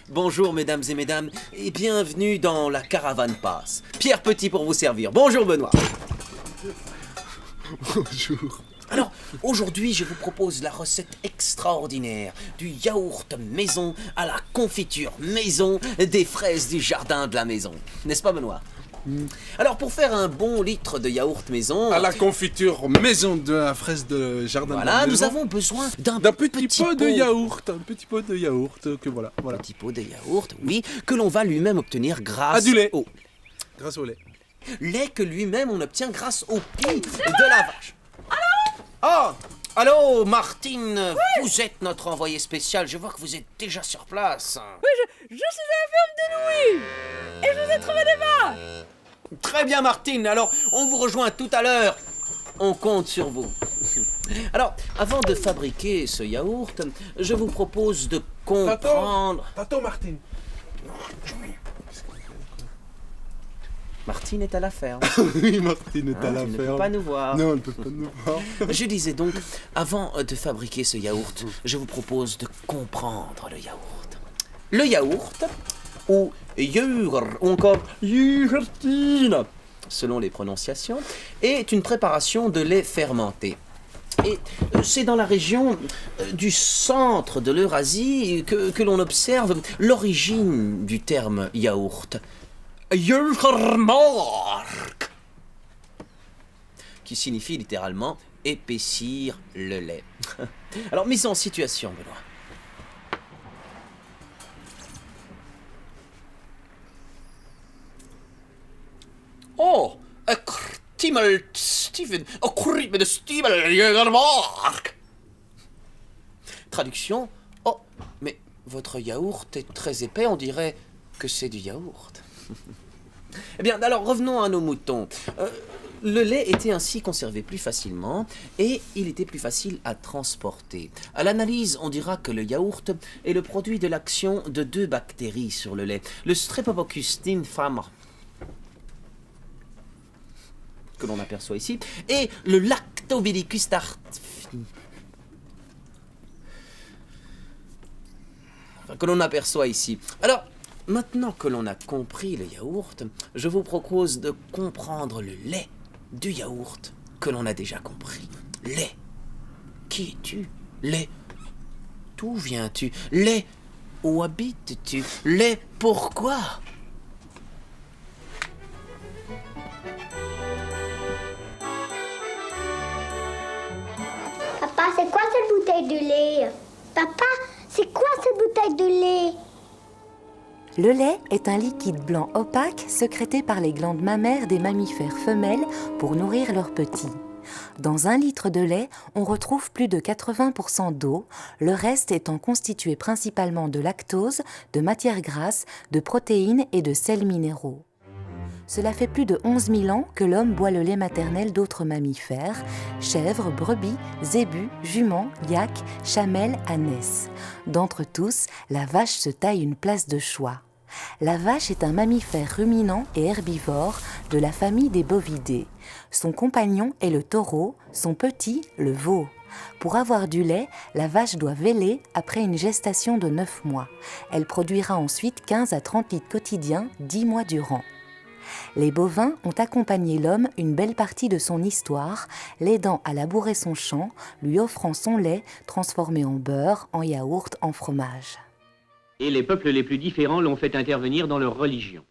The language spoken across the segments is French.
Bonjour mesdames et mesdames, et bienvenue dans la Caravane Passe. Pierre Petit pour vous servir. Bonjour Benoît. Bonjour. Alors, aujourd'hui, je vous propose la recette extraordinaire du yaourt maison à la confiture maison des fraises du jardin de la maison. N'est-ce pas Benoît? Alors, pour faire un bon litre de yaourt maison... À la confiture maison de la fraise de jardin de la Voilà, maison. nous avons besoin d'un petit pot de yaourt. Un petit pot de yaourt que voilà. Petit pot de yaourt, oui, que l'on va lui-même obtenir grâce du lait. au... Grâce au lait. Lait que lui-même on obtient grâce au pis de la vache. Oh, allô, Martine, oui. Vous êtes notre envoyé spécial. Je vois que vous êtes déjà sur place. Oui, je suis à la ferme de Louis et je vous ai trouvé des vaches. Très bien, Martine. Alors, on vous rejoint tout à l'heure. On compte sur vous. Alors, avant de fabriquer ce yaourt, je vous propose de comprendre... Tato, Martine. Martine est à la ferme. Oui, Martine est à la tu ferme. ne peux pas nous voir. Non, elle ne peut pas nous voir. Je disais donc, avant de fabriquer ce yaourt, je vous propose de comprendre le yaourt. Le yaourt, ou yaourt, ou encore yaourtine, selon les prononciations, est une préparation de lait fermenté. Et c'est dans la région du centre de l'Eurasie que l'on observe l'origine du terme yaourt. Jurmark, qui signifie littéralement épaissir le lait. Alors, mise en situation, Benoît. Oh, Timmel Steven, de Stimmel Jurmark. Traduction, oh, mais votre yaourt est très épais, on dirait que c'est du yaourt. Eh bien, alors revenons à nos moutons. Le lait était ainsi conservé plus facilement et il était plus facile à transporter. À l'analyse, on dira que le yaourt est le produit de l'action de deux bactéries sur le lait. Le Streptococcus tynphama, que l'on aperçoit ici, et le Lactobacillus que l'on aperçoit ici. Alors, maintenant que l'on a compris le yaourt, je vous propose de comprendre le lait du yaourt que l'on a déjà compris. Lait. Qui es-tu? Lait. D'où viens-tu? Lait. Où habites-tu? Lait. Pourquoi? Papa, c'est quoi cette bouteille de lait? Papa, c'est quoi cette bouteille de lait? Le lait est un liquide blanc opaque sécrété par les glandes mammaires des mammifères femelles pour nourrir leurs petits. Dans 1 litre de lait, on retrouve plus de 80% d'eau, le reste étant constitué principalement de lactose, de matières grasses, de protéines et de sels minéraux. Cela fait plus de 11 000 ans que l'homme boit le lait maternel d'autres mammifères, chèvres, brebis, zébus, juments, yaks, chamelles, ânesses. D'entre tous, la vache se taille une place de choix. La vache est un mammifère ruminant et herbivore de la famille des bovidés. Son compagnon est le taureau, son petit, le veau. Pour avoir du lait, la vache doit véler après une gestation de 9 mois. Elle produira ensuite 15 à 30 litres quotidiens, 10 mois durant. Les bovins ont accompagné l'homme une belle partie de son histoire, l'aidant à labourer son champ, lui offrant son lait transformé en beurre, en yaourt, en fromage. Et les peuples les plus différents l'ont fait intervenir dans leur religion.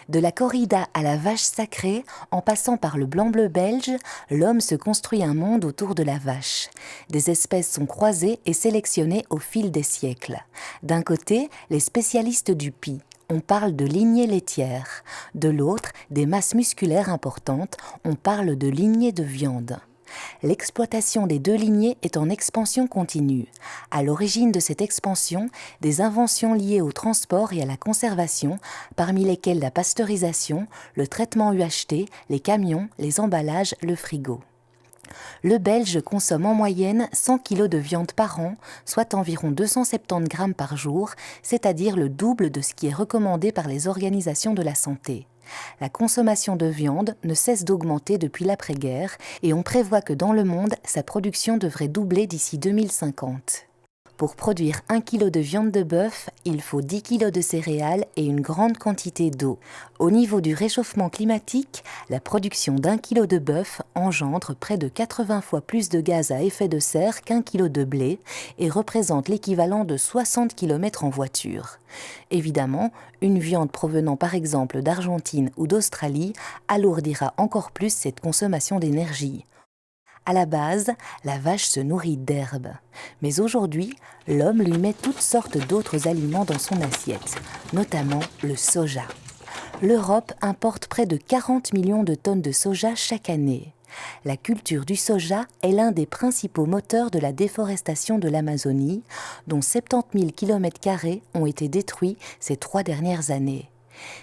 De la corrida à la vache sacrée, en passant par le blanc-bleu belge, l'homme se construit un monde autour de la vache. Des espèces sont croisées et sélectionnées au fil des siècles. D'un côté, les spécialistes du pis. On parle de lignée laitière. De l'autre, des masses musculaires importantes. On parle de lignée de viande. L'exploitation des deux lignées est en expansion continue. À l'origine de cette expansion, des inventions liées au transport et à la conservation, parmi lesquelles la pasteurisation, le traitement UHT, les camions, les emballages, le frigo. Le Belge consomme en moyenne 100 kg de viande par an, soit environ 270 grammes par jour, c'est-à-dire le double de ce qui est recommandé par les organisations de la santé. La consommation de viande ne cesse d'augmenter depuis l'après-guerre et on prévoit que dans le monde, sa production devrait doubler d'ici 2050. Pour produire 1 kg de viande de bœuf, il faut 10 kg de céréales et une grande quantité d'eau. Au niveau du réchauffement climatique, la production d'1 kg de bœuf engendre près de 80 fois plus de gaz à effet de serre qu'1 kg de blé et représente l'équivalent de 60 km en voiture. Évidemment, une viande provenant par exemple d'Argentine ou d'Australie alourdira encore plus cette consommation d'énergie. À la base, la vache se nourrit d'herbe. Mais aujourd'hui, l'homme lui met toutes sortes d'autres aliments dans son assiette, notamment le soja. L'Europe importe près de 40 millions de tonnes de soja chaque année. La culture du soja est l'un des principaux moteurs de la déforestation de l'Amazonie, dont 70 000 km² ont été détruits ces 3 dernières années.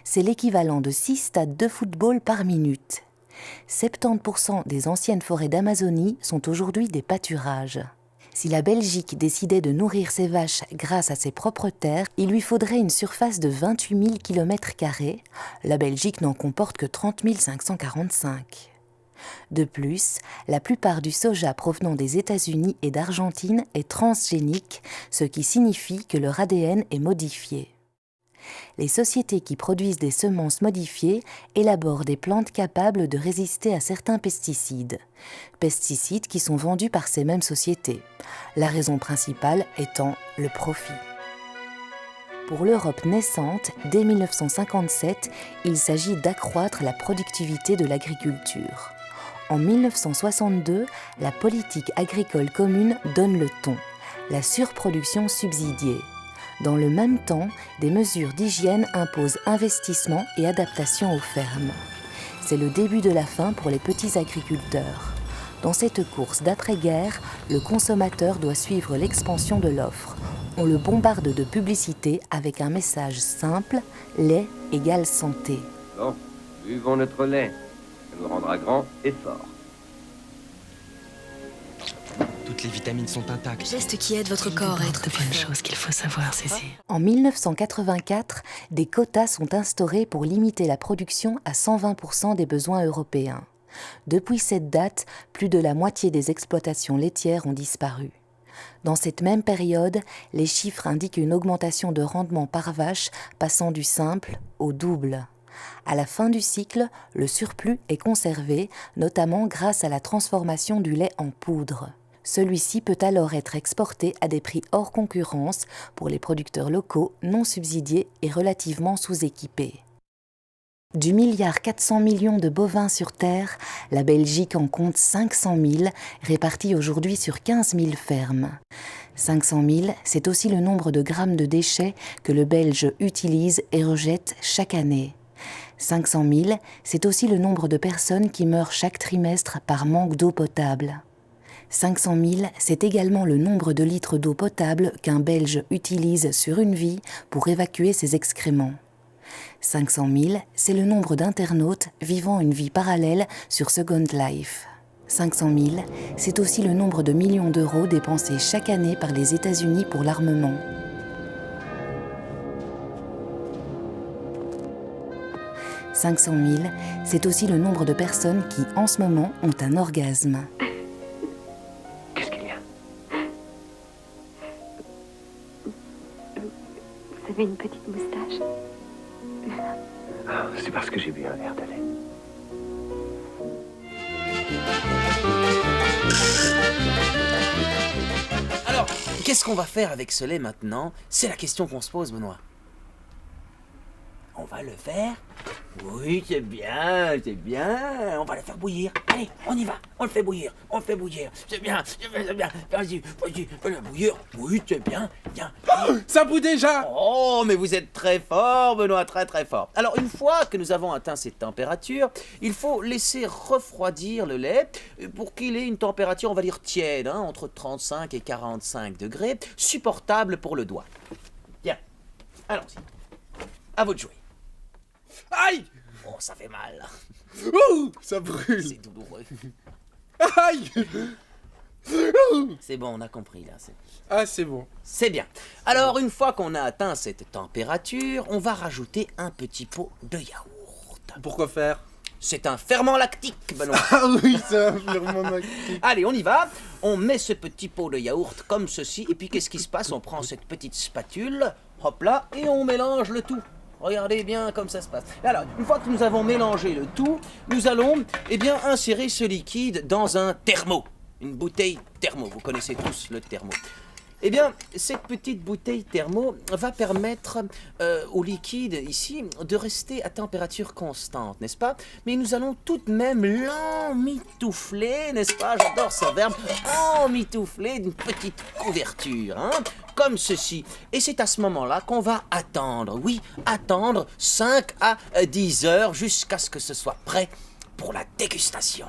C'est l'équivalent de 6 stades de football par minute. 70% des anciennes forêts d'Amazonie sont aujourd'hui des pâturages. Si la Belgique décidait de nourrir ses vaches grâce à ses propres terres, il lui faudrait une surface de 28 000 km². La Belgique n'en comporte que 30 545. De plus, la plupart du soja provenant des États-Unis et d'Argentine est transgénique, ce qui signifie que leur ADN est modifié. Les sociétés qui produisent des semences modifiées élaborent des plantes capables de résister à certains pesticides. Pesticides qui sont vendus par ces mêmes sociétés. La raison principale étant le profit. Pour l'Europe naissante, dès 1957, il s'agit d'accroître la productivité de l'agriculture. En 1962, la politique agricole commune donne le ton, la surproduction subsidiée. Dans le même temps, des mesures d'hygiène imposent investissement et adaptation aux fermes. C'est le début de la fin pour les petits agriculteurs. Dans cette course d'après-guerre, le consommateur doit suivre l'expansion de l'offre. On le bombarde de publicité avec un message simple, lait égale santé. Bon, buvons notre lait. Ça nous rendra grand et fort. Toutes les vitamines sont intactes. Geste qui aide votre corps à être de bonnes choses qu'il faut savoir saisir. En 1984, des quotas sont instaurés pour limiter la production à 120% des besoins européens. Depuis cette date, plus de la moitié des exploitations laitières ont disparu. Dans cette même période, les chiffres indiquent une augmentation de rendement par vache passant du simple au double. À la fin du cycle, le surplus est conservé, notamment grâce à la transformation du lait en poudre. Celui-ci peut alors être exporté à des prix hors concurrence pour les producteurs locaux non subsidiés et relativement sous-équipés. Du 1,4 milliard de bovins sur Terre, la Belgique en compte 500 000, répartis aujourd'hui sur 15 000 fermes. 500 000, c'est aussi le nombre de grammes de déchets que le Belge utilise et rejette chaque année. 500 000, c'est aussi le nombre de personnes qui meurent chaque trimestre par manque d'eau potable. 500 000, c'est également le nombre de litres d'eau potable qu'un Belge utilise sur une vie pour évacuer ses excréments. 500 000, c'est le nombre d'internautes vivant une vie parallèle sur Second Life. 500 000, c'est aussi le nombre de millions d'euros dépensés chaque année par les États-Unis pour l'armement. 500 000, c'est aussi le nombre de personnes qui, en ce moment, ont un orgasme. Qu'est-ce qu'il y a? Vous avez une petite moustache. Ah, c'est parce que j'ai bu un verre de lait. Alors, qu'est-ce qu'on va faire avec ce lait maintenant? C'est la question qu'on se pose, Benoît. On va le faire? Oui, c'est bien, c'est bien. On va le faire bouillir. Allez, on y va. On le fait bouillir. On le fait bouillir. C'est bien, c'est bien. Vas-y, fais-le bouillir. Oui, c'est bien, bien. Oh, ça bout déjà! Oh, mais vous êtes très fort, Benoît, très très fort. Alors, une fois que nous avons atteint cette température, il faut laisser refroidir le lait pour qu'il ait une température, on va dire tiède, hein, entre 35 et 45 degrés, supportable pour le doigt. Bien, allons-y. À vous de jouer. Aïe! Oh, ça fait mal. Ouh, ça brûle. C'est douloureux. Aïe! C'est bon, on a compris là. Ah, c'est bon. C'est bien. Alors, une fois qu'on a atteint cette température, on va rajouter un petit pot de yaourt. Pourquoi faire? C'est un ferment lactique, Benoît. Ah oui, c'est un ferment lactique. Allez, on y va. On met ce petit pot de yaourt comme ceci. Et puis, qu'est-ce qui se passe? On prend cette petite spatule, hop là, et on mélange le tout. Regardez bien comme ça se passe. Alors, une fois que nous avons mélangé le tout, nous allons, eh bien, insérer ce liquide dans un thermo. Une bouteille thermo. Vous connaissez tous le thermo. Eh bien, cette petite bouteille thermo va permettre au liquide ici de rester à température constante, n'est-ce pas? Mais nous allons tout de même l'emmitoufler, n'est-ce pas? J'adore ce verbe, emmitoufler d'une petite couverture, hein? Comme ceci. Et c'est à ce moment-là qu'on va attendre, oui, attendre 5 à 10 heures jusqu'à ce que ce soit prêt pour la dégustation.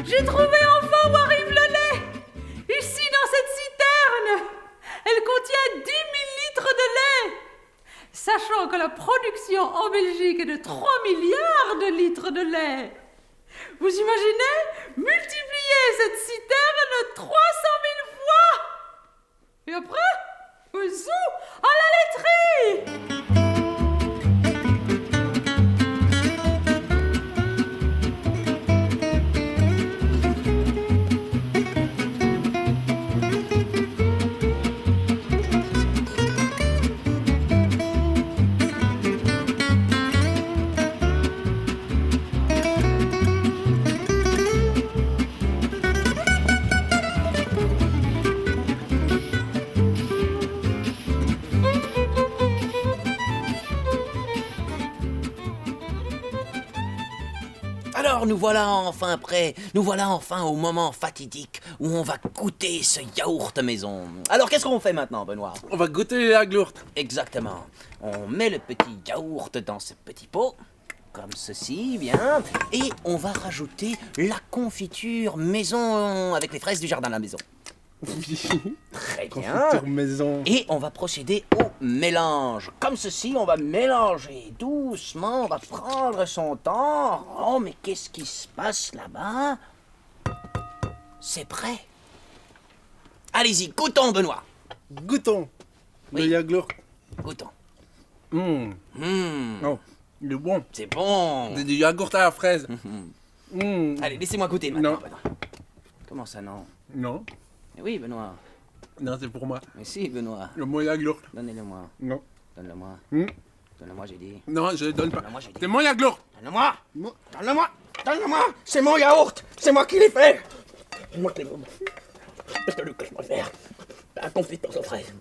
J'ai trouvé enfin où arrive le lait. Ici, dans cette citerne. Elle contient 10 000 litres de lait. Sachant que la production en Belgique est de 3 milliards de litres de lait. Vous imaginez? Multiplier cette citerne 300 000 fois. Et après, zou, à la laiterie. Alors nous voilà enfin prêts, nous voilà enfin au moment fatidique où on va goûter ce yaourt maison. Alors qu'est-ce qu'on fait maintenant, Benoît? On va goûter les yaourts. Exactement. On met le petit yaourt dans ce petit pot, comme ceci, bien, et on va rajouter la confiture maison avec les fraises du jardin de la maison. Oui. Très bien. Confiture maison. Et on va procéder au mélange. Comme ceci, on va mélanger doucement, on va prendre son temps. Oh, mais qu'est-ce qui se passe là-bas? C'est prêt. Allez-y, goûtons, Benoît. Goûtons. Oui. Le yaourt. Goûtons. Oh, il est bon. C'est bon. C'est du yaourt à la fraise. Allez, laissez-moi goûter maintenant, Non. Benoît. Comment ça, non? Non. Mais oui, Benoît. Non, c'est pour moi. Mais si, Benoît. Le mot yaourt. Donnez-le-moi. Non. Donne-le-moi. Hmm. Donne-le-moi, j'ai dit. Non, je le donne pas. Donne-le-moi, j'ai dit. C'est mon yaourt. Donne-le-moi. Donne-le-moi. Donne-le-moi. C'est mon yaourt. C'est moi qui l'ai fait. C'est moi qui l'ai fait. C'est celui que je préfère. La confiture aux fraises.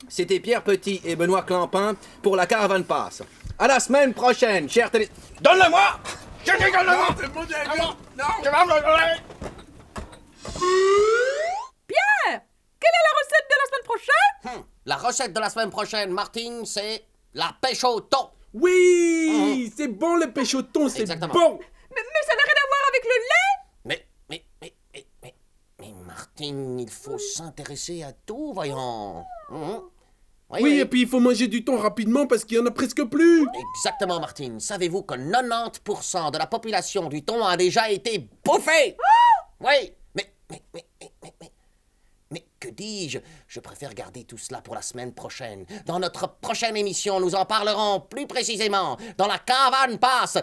C'était Pierre Petit et Benoît Clampin pour la Caravane Passe. À la semaine prochaine, chers télé... Donne-le-moi. Je dis donne-le-moi. C'est mon yaourt. Non. Tu vas me le donner. Pierre, quelle est la recette de la semaine prochaine? La recette de la semaine prochaine, Martine, c'est la pêche au thon. Oui, c'est bon le pêche au thon, c'est Exactement. bon. Mais ça n'a rien à voir avec le lait. Mais Martine, il faut s'intéresser à tout, voyons. Oui, et puis il faut manger du thon rapidement parce qu'il y en a presque plus. Exactement, Martine. Savez-vous que 90% de la population du thon a déjà été bouffée? Oui, mais que dis-je? Je préfère garder tout cela pour la semaine prochaine. Dans notre prochaine émission, nous en parlerons plus précisément dans la Caravane Passe.